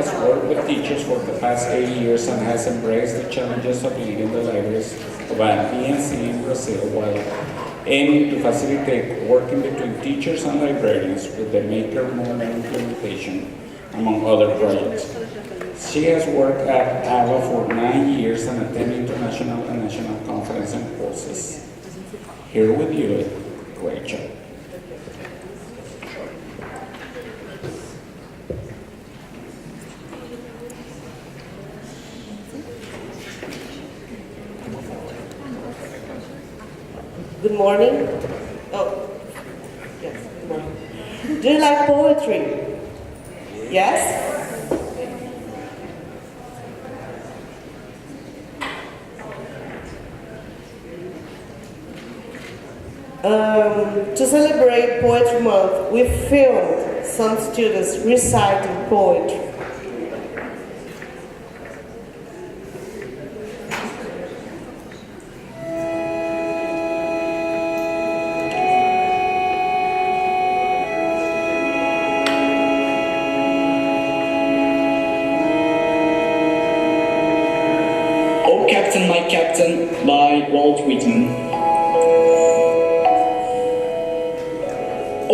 has worked with teachers for the past 8 years and has embraced the challenges of leading the libraries of an ENC in Brazil while aiming to facilitate working between teachers and librarians with the Maker Movement implementation, among other projects. She has worked at AVA for 9 years and attended international and national conferences and courses. Here with you, Rachel. Good morning. Oh, yes, good morning. Do you like poetry? Yes? To celebrate Poetry Month, we filmed some students reciting poetry. Oh Captain, My Captain by Walt Whitman.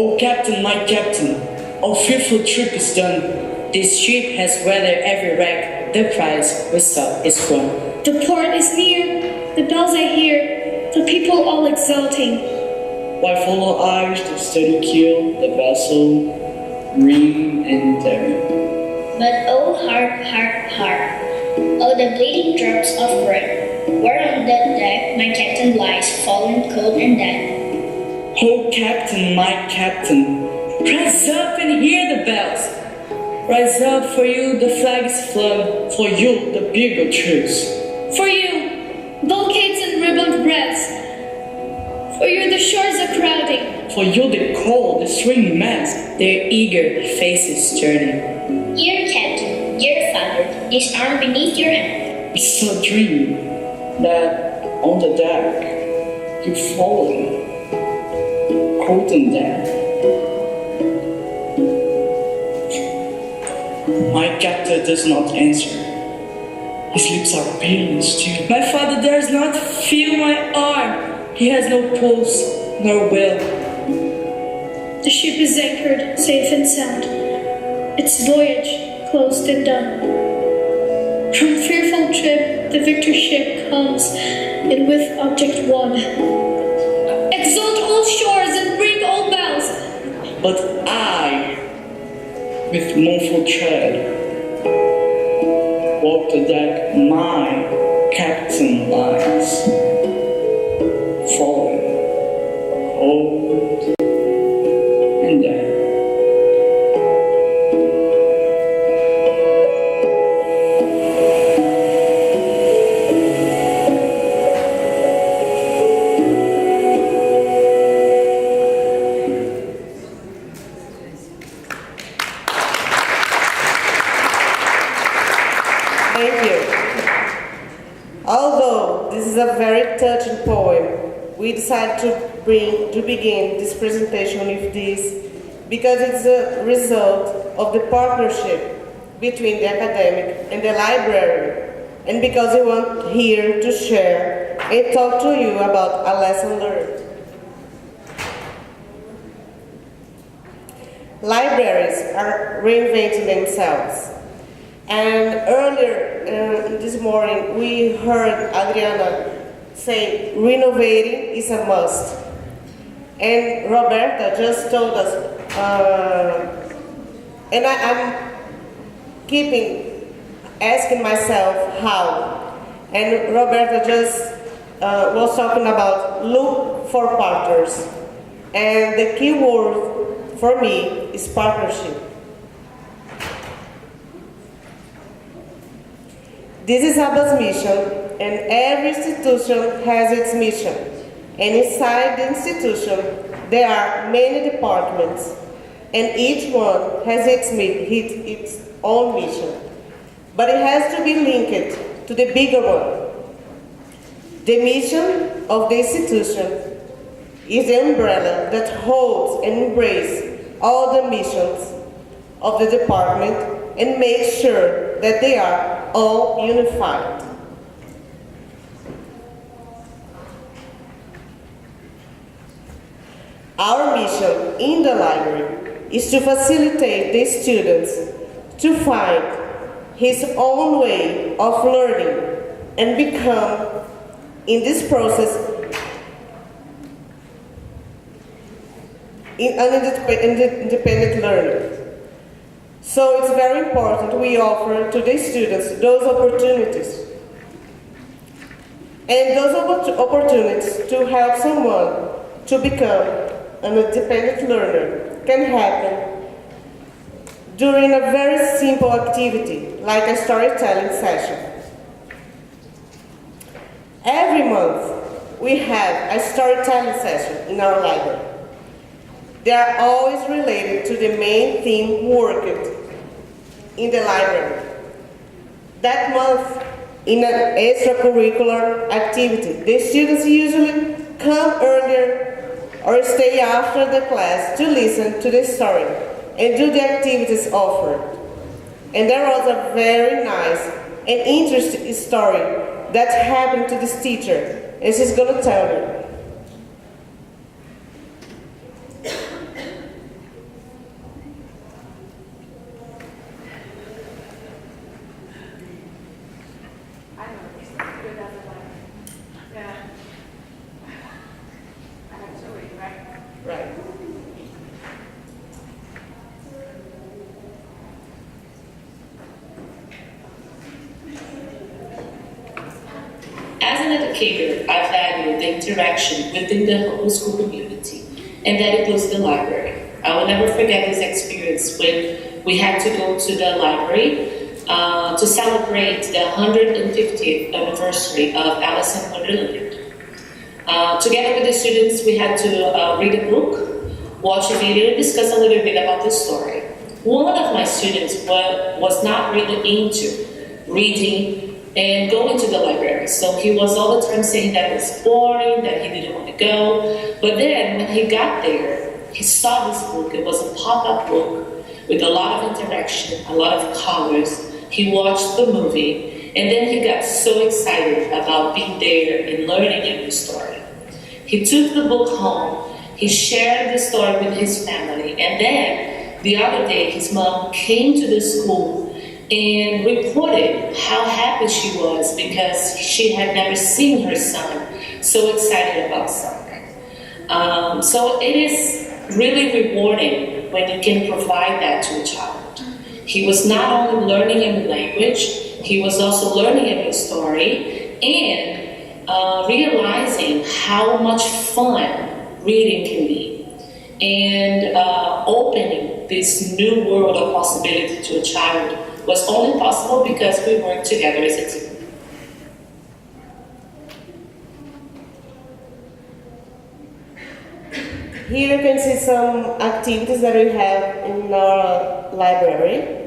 Oh Captain, my Captain, our fearful trip is done. This ship has weathered every wreck, the prize we sought is won. The port is near, the bells I hear, the people all exulting. While full of eyes the steady keel, the vessel ring and daring. But oh hark, hark, hark, oh the bleeding drops of rain, where on that deck my captain lies, fallen cold and dead. Oh Captain, my Captain, rise up and hear the bells. Rise up, for you the flag is flung, for you the bugle trills. For you, bulkheads and ribboned breaths. For you the shores are crowding. For you the cold, the swinging masts, their eager faces turning. Dear Captain, dear Father, this arm beneath your hand. It's so dreamy that on the deck you've fallen. Cold and damp. My captor does not answer. His lips are pale and still. My father dares not feel my arm. He has no pulse, nor will. The ship is anchored, safe and sound. Its voyage closed and done. From fearful trip, the victor ship comes, and with object won. Exalt all shores and ring all bells. But I, with mournful tread, walk the deck my captain lies, falling, cold and dead. Thank you. Although this is a very touching poem, we decided to begin this presentation with this because it's a result of the partnership between the academic and the library, and because we want here to share and talk to you about a lesson learned. Libraries are reinventing themselves. And earlier this morning, we heard Adriana say renovating is a must. And Roberta just told us, and I'm keeping asking myself how. And Roberta just was talking about look for partners. And the key word for me is partnership. This is ABBA's mission, and every institution has its mission. And inside the institution, there are many departments, and each one has its own mission. But it has to be linked to the bigger one. The mission of the institution is the umbrella that holds and embraces all the missions of the department and make sure that they are all unified. Our mission in the library is to facilitate the students to find his own way of learning and become, in this process, an independent learner. So it's very important we offer to the students those opportunities. And those opportunities to help someone to become an independent learner can happen during a very simple activity, like a storytelling session. Every month, we have a storytelling session in our library. They are always related to the main theme worked in the library. That month, in an extracurricular activity, the students usually come earlier or stay after the class to listen to the story and do the activities offered. And there was a very nice and interesting story that happened to this teacher, and she's going to tell you. Right. As an educator, I value the interaction within the homeschool community, and that includes the library. I will never forget this experience when we had to go to the library to celebrate the 150th anniversary of Alice in Wonderland. Together with the students, we had to read a book, watch a video, and discuss a little bit about the story. One of my students was not really into reading and going to the library, so he was all the time saying that it was boring, that he didn't want to go. But then, when he got there, he saw this book. It was a pop-up book with a lot of interaction, a lot of colors. He watched the movie, and then he got so excited about being there and learning a new story. He took the book home, he shared the story with his family, and then the other day his mom came to the school and reported how happy she was because she had never seen her son so excited about something. So it is really rewarding when you can provide that to a child. He was not only learning a new language, he was also learning a new story and realizing how much fun reading can be, and opening this new world of possibility to a child was only possible because we worked together as a team. Here you can see some activities that we have in our library.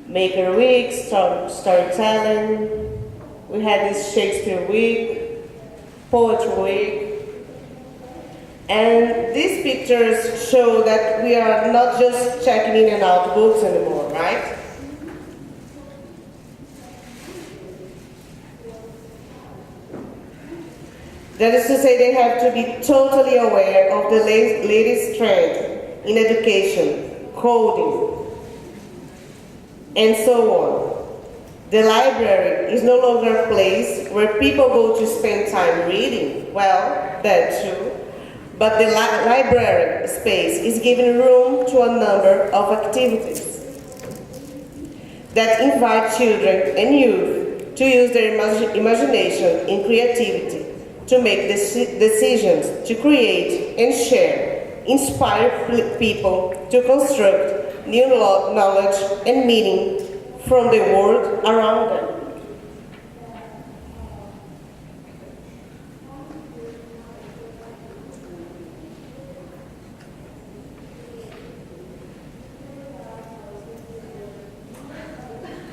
Maker Week, storytelling. We had this Shakespeare Week, Poetry Week. And these pictures show that we are not just checking in and out books anymore, right? That is to say, they have to be totally aware of the latest trend in education, coding, and so on. The library is no longer a place where people go to spend time reading. Well, that's true. But the library space is giving room to a number of activities that invite children and youth to use their imagination and creativity to make decisions, to create and share, inspire people to construct new knowledge and meaning from the world around them.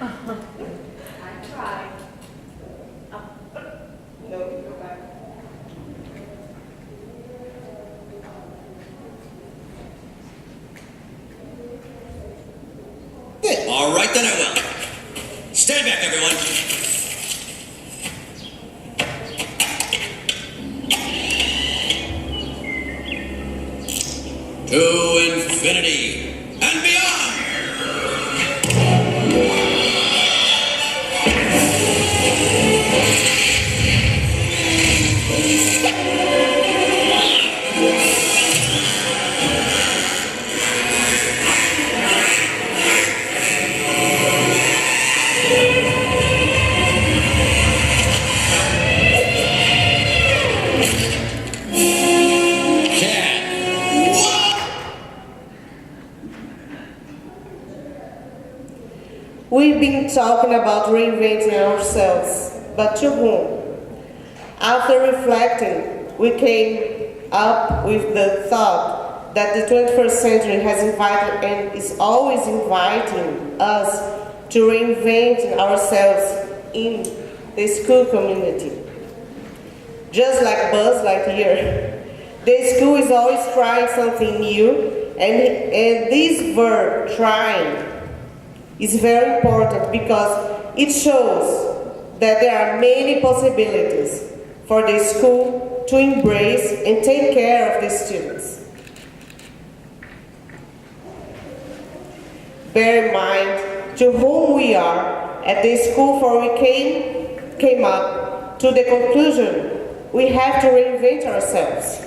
I tried. No, go back. All right, then I will. Stand back, everyone. To infinity and beyond! We've been talking about reinventing ourselves, but to whom? After reflecting, we came up with the thought that the 21st century has invited and is always inviting us to reinvent ourselves in the school community. Just like Buzz Lightyear, the school is always trying something new, and this verb, trying, is very important because it shows that there are many possibilities for the school to embrace and take care of the students. Bear in mind to whom we are at the school, for we came up to the conclusion we have to reinvent ourselves.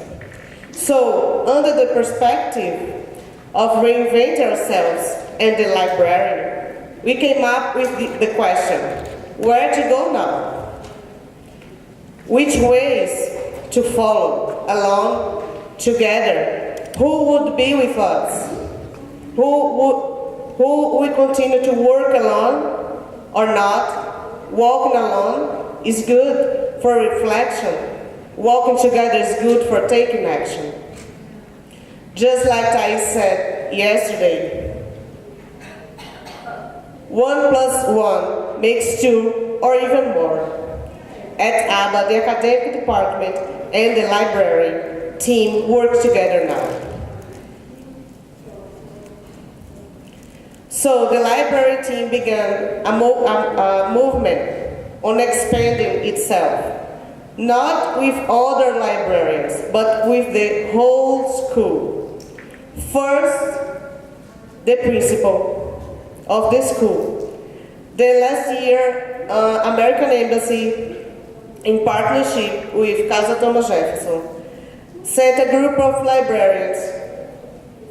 So, under the perspective of reinvent ourselves and the library, we came up with the question, where to go now? Which ways to follow, along, together? Who would be with us? Who will continue to work alone or not? Walking alone is good for reflection. Walking together is good for taking action. Just like Thais said yesterday, 1 plus 1 makes 2 or even more. At ABBA, the academic department and the library team work together now. So the library team began a movement on expanding itself, not with other librarians, but with the whole school. First, the principal of the school. The last year, American Embassy, in partnership with Casa Thomas Jefferson, sent a group of librarians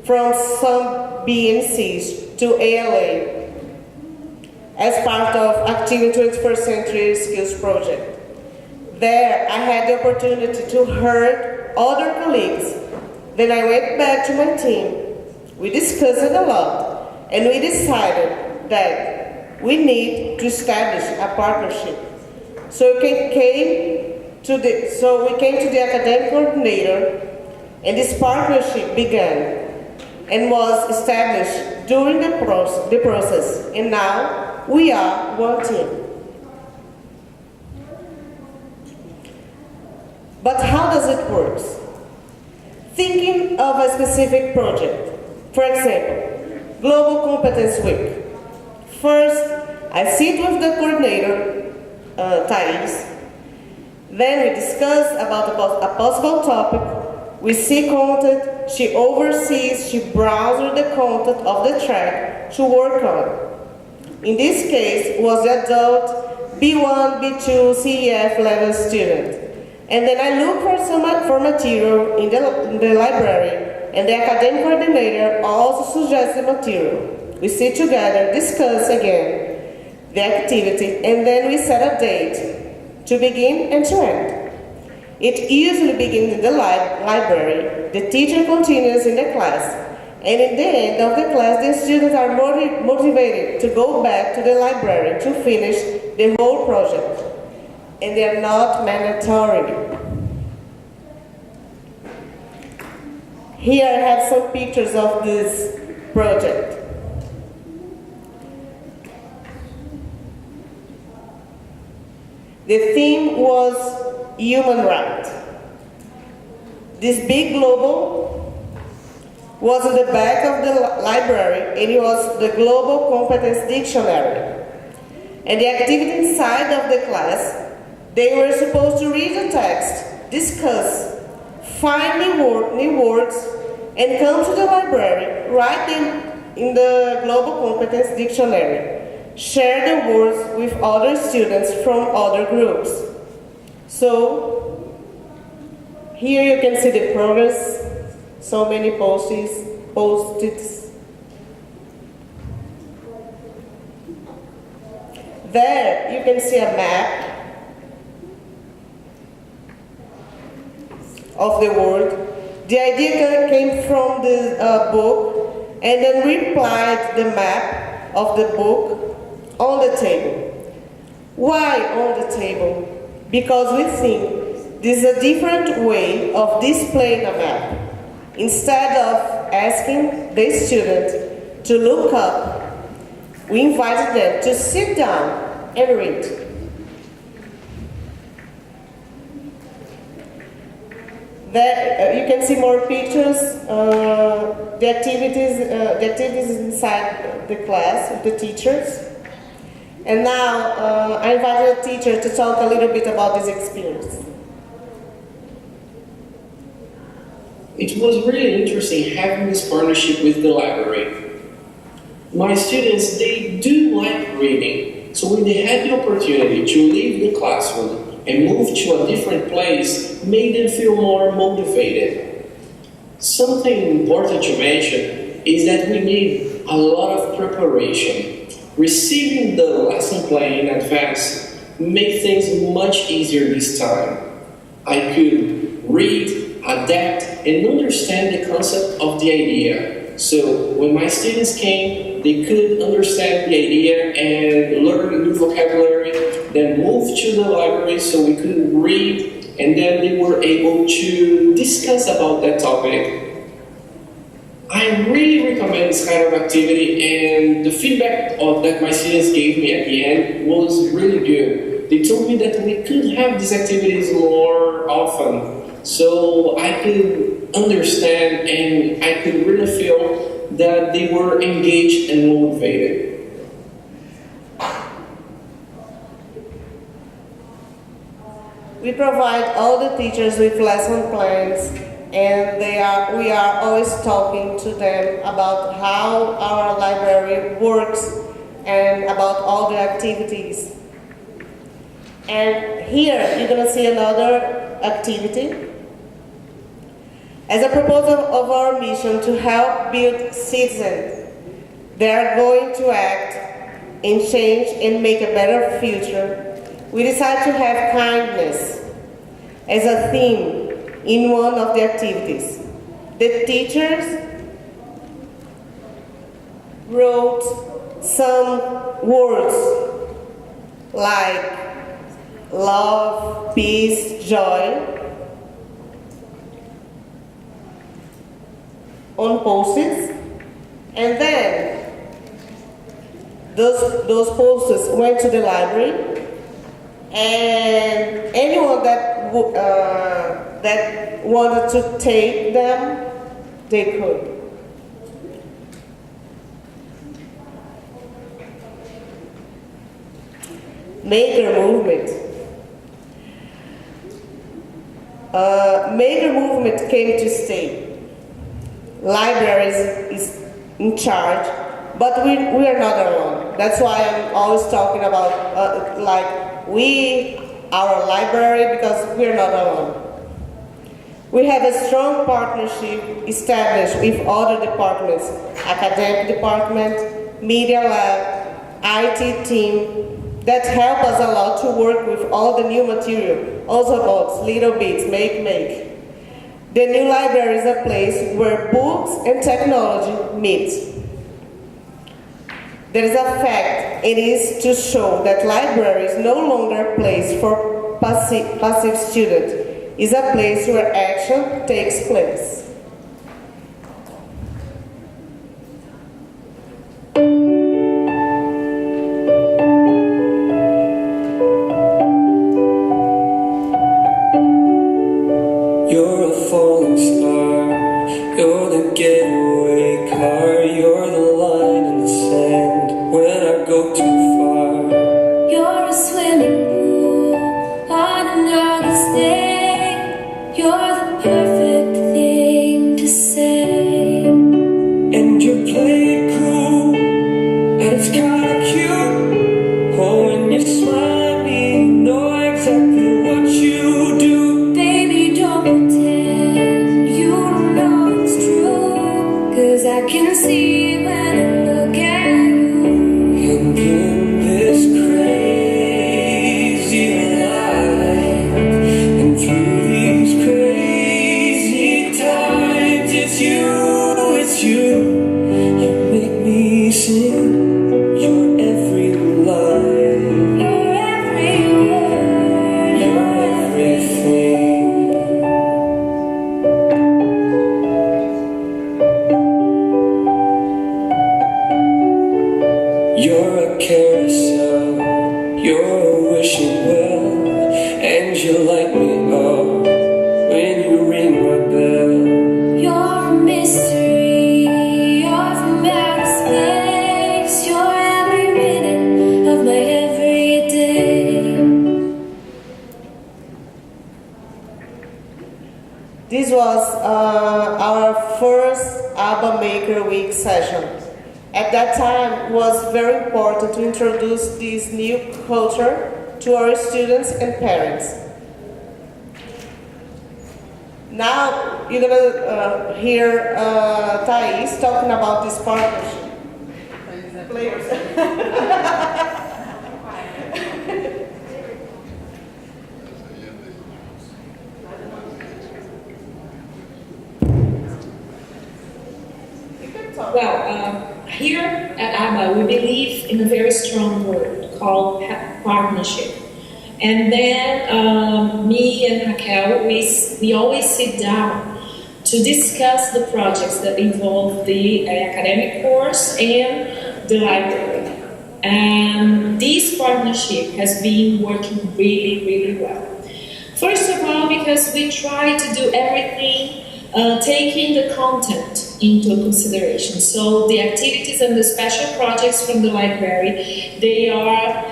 from some BNCs to ALA as part of Active 21st Century Skills Project. There, I had the opportunity to hear other colleagues. Then I went back to my team. We discussed it a lot, and we decided that we need to establish a partnership. So we came to the academic coordinator, and this partnership began and was established during the process, and now we are one team. But how does it work? Thinking of a specific project, for example, Global Competence Week. First, I sit with the coordinator, Thais. Then we discuss about a possible topic. We see content, she oversees, she browses the content of the track to work on. In this case, was the adult B1, B2, CEF level student. And then I look for material in the library, and the academic coordinator also suggests the material. We sit together, discuss again the activity, and then we set a date to begin and to end. It usually begins in the library. The teacher continues in the class, and in the end of the class, the students are motivated to go back to the library to finish the whole project. And they are not mandatory. Here I have some pictures of this project. The theme was human rights. This big global was in the back of the library, and it was the Global Competence Dictionary. And the activity inside of the class, they were supposed to read the text, discuss, find new words, and come to the library, write them in the Global Competence Dictionary, share the words with other students from other groups. So, here you can see the progress, so many post-its. There you can see a map of the world. The idea came from the book, and then we applied the map of the book on the table. Why on the table? Because we think this is a different way of displaying a map. Instead of asking the student to look up, we invited them to sit down and read. There, you can see more pictures, the activities inside the class with the teachers. And now I invited a teacher to talk a little bit about this experience. It was really interesting having this partnership with the library. My students, they do like reading, so when they had the opportunity to leave the classroom and move to a different place, made them feel more motivated. Something important to mention is that we need a lot of preparation. Receiving the lesson plan in advance made things much easier this time. I could read, adapt, and understand the concept of the idea. So when my students came, they could understand the idea and learn new vocabulary, then move to the library so we could read, and then they were able to discuss about that topic. I really recommend this kind of activity, and the feedback that my students gave me at the end was really good. They told me that we could have these activities more often, so I could understand and I could really feel that they were engaged and motivated. We provide all the teachers with lesson plans, and we are always talking to them about how our library works and about all the activities. And here you're going to see another activity. As a proposal of our mission to help build citizens, they are going to act and change and make a better future. We decided to have kindness as a theme in one of the activities. The teachers wrote some words like love, peace, joy on post-its, and then those post-its went to the library, and anyone that wanted to take them, they could. Maker movement. Maker movement came to stay. Libraries is in charge, but we are not alone. That's why I'm always talking about our library, because we are not alone. We have a strong partnership established with other departments, academic department, media lab, IT team, that help us a lot to work with all the new material, also books, little bits, make. The new library is a place where books and technology meet. There is a fact, it is to show that library is no longer a place for passive students. It's a place where action takes place. You're a falling star, you're the getaway. go too far. You're a swimming pool on an August day. You're the perfect thing to say. And you play it cool, and it's kinda cute. Oh, when you smile, you know exactly what you do. Baby, don't pretend you don't know it's true, 'cause I can see when I look at you. And in this crazy life, and through these crazy times, it's you, you make me sing your every line, Your every word, your everything. You're a carousel, you're a wishing well, and you light me up when you ring my bell. you're a mystery, you're from outer space. You're every minute of my everyday. This was our first ABBA Maker Week session. At that time, it was very important to introduce this new culture to our students and parents. Now, you're gonna hear Thais talking about this partnership. Players. Well, here at ABBA, we believe in a very strong word called partnership. And then me and Raquel, we always sit down to discuss the projects that involve the academic course and the library. And this partnership has been working really, really well. First of all, because we try to do everything taking the content into consideration. So the activities and the special projects from the library, they are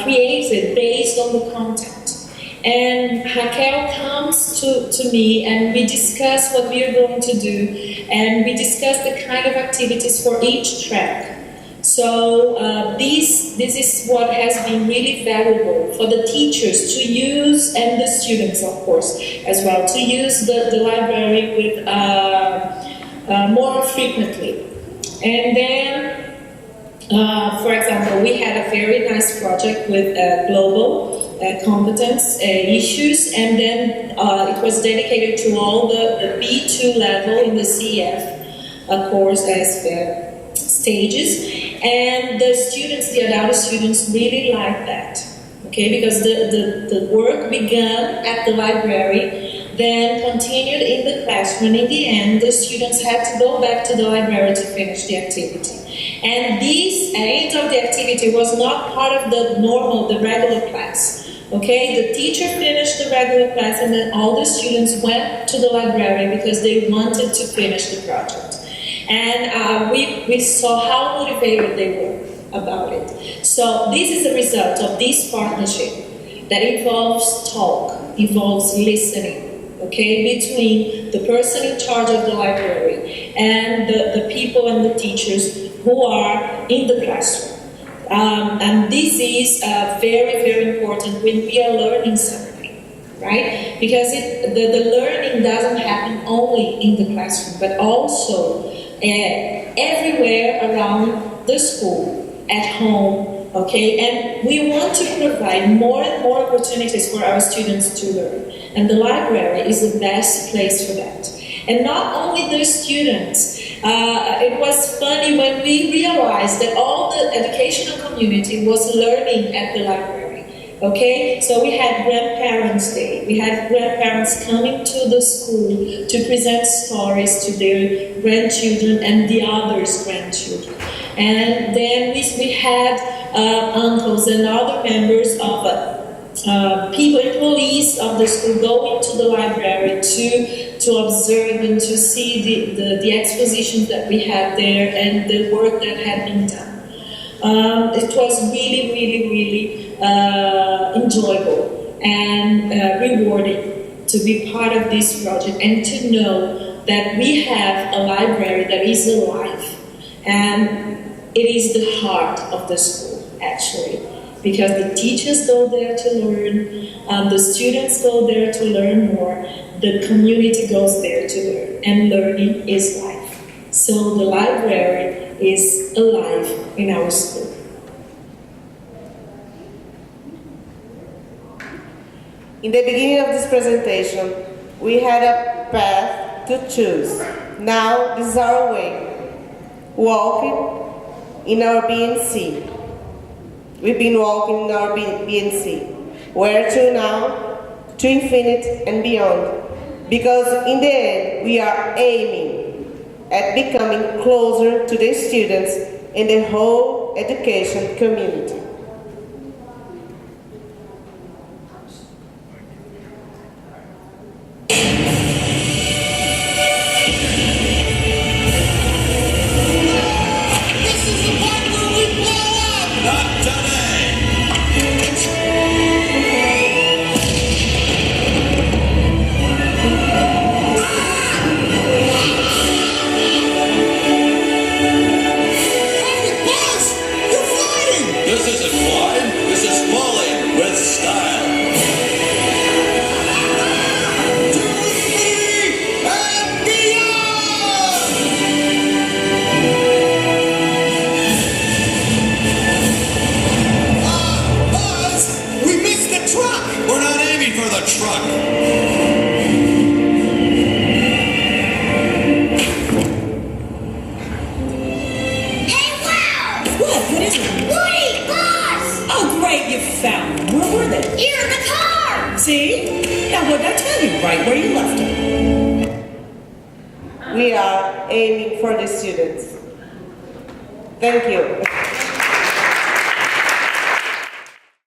created based on the content. And Raquel comes to me and we discuss what we are going to do, and we discuss the kind of activities for each track. So this is what has been really valuable for the teachers to use, and the students, of course, as well, to use the library with more frequently. And then, for example, we had a very nice project with global competence issues, and then it was dedicated to all the B2 level in the CF course as stages. And the students, the adult students, really liked that, okay? Because the work began at the library, then continued in the classroom, and in the end, the students had to go back to the library to finish the activity. And this end of the activity was not part of the regular class, okay? The teacher finished the regular class, and then all the students went to the library because they wanted to finish the project. And we saw how motivated they were about it. So this is the result of this partnership that involves talk, involves listening, okay, between the person in charge of the library and the people and the teachers who are in the classroom. And this is very, very important when we are learning something, right? Because the learning doesn't happen only in the classroom, but also everywhere around the school, at home, okay? And we want to provide more and more opportunities for our students to learn. And the library is the best place for that. And not only the students, it was funny when we realized that all the educational community was learning at the library. Okay, so we had Grandparents' Day. We had grandparents coming to the school to present stories to their grandchildren and the others' grandchildren. And then we had uncles and other members of people, employees of the school going to the library to observe and to see the expositions that we had there and the work that had been done. It was really enjoyable and rewarding to be part of this project and to know that we have a library that is alive, and it is the heart of the school, actually, because the teachers go there to learn, the students go there to learn more, the community goes there to learn, and learning is life. So the library is alive in our school. In the beginning of this presentation, we had a path to choose. Now this is our way. Walking in our BNC. We've been walking in our BNC. Where to now? To infinite and beyond. Because in the end, we are aiming at becoming closer to the students and the whole education community. We are aiming for the students. Thank you.